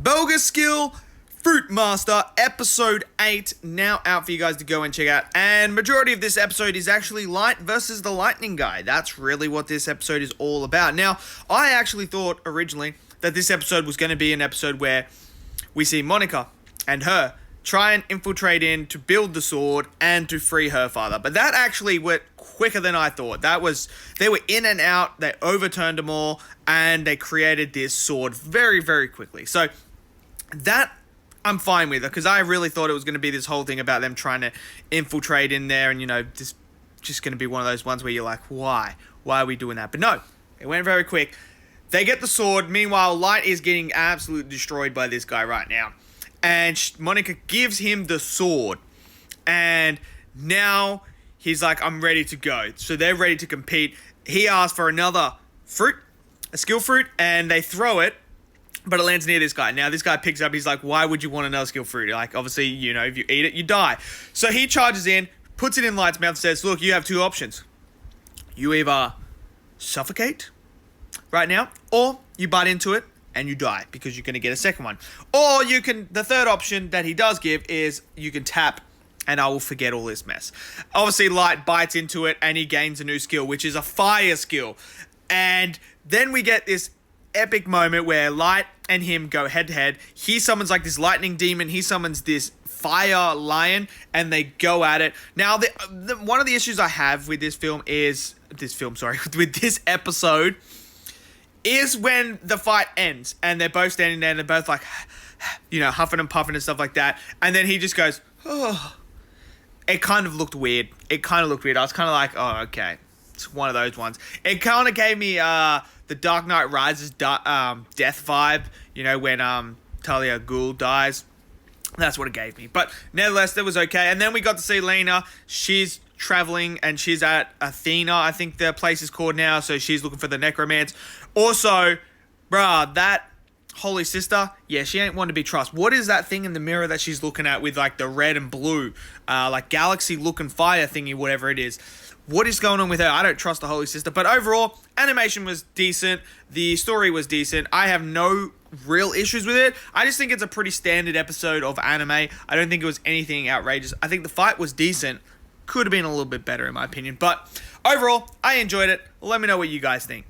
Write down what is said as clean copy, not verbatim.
Bogus skill, Fruitmaster, episode 8, now out for you guys to go and check out. And majority of this episode is actually Light versus the Lightning Guy. That's really what this episode is all about. Now, I actually thought originally that this episode was going to be an episode where we see Monica and her try and infiltrate in to build the sword and to free her father. But that actually went quicker than I thought. They were in and out, they overturned them all, and they created this sword very, very quickly. So that I'm fine with it, because I really thought it was going to be this whole thing about them trying to infiltrate in there, and this just going to be one of those ones where you're like, why? Why are we doing that? But no, it went very quick. They get the sword. Meanwhile, Light is getting absolutely destroyed by this guy right now. And Monica gives him the sword. And now he's like, I'm ready to go. So they're ready to compete. He asks for another fruit, a skill fruit, and they throw it. But it lands near this guy. Now, this guy picks up. He's like, why would you want another skill fruit? Like, obviously, if you eat it, you die. So he charges in, puts it in Light's mouth, and says, look, you have two options. You either suffocate right now, or you bite into it and you die, because you're going to get a second one. Or the third option that he does give is you can tap and I will forget all this mess. Obviously, Light bites into it and he gains a new skill, which is a fire skill. And then we get this epic moment where Light and him go head to head. He summons like this lightning demon. He summons this fire lion, and they go at it. Now, one of the issues I have with with this episode is when the fight ends and they're both standing there and they're both like, huffing and puffing and stuff like that. And then he just goes, oh. It kind of looked weird. I was kind of like, oh, okay. It's one of those ones. It kind of gave me the Dark Knight Rises death vibe, when Talia Ghul dies. That's what it gave me. But nevertheless, that was okay. And then we got to see Lena. She's traveling and she's at Athena, I think the place is called now. So she's looking for the necromance. Also, that Holy Sister, yeah, she ain't one to be trusted. What is that thing in the mirror that she's looking at with like the red and blue, like galaxy looking fire thingy, whatever it is? What is going on with her? I don't trust the Holy Sister. But overall, animation was decent. The story was decent. I have no real issues with it. I just think it's a pretty standard episode of anime. I don't think it was anything outrageous. I think the fight was decent. Could have been a little bit better in my opinion. But overall, I enjoyed it. Let me know what you guys think.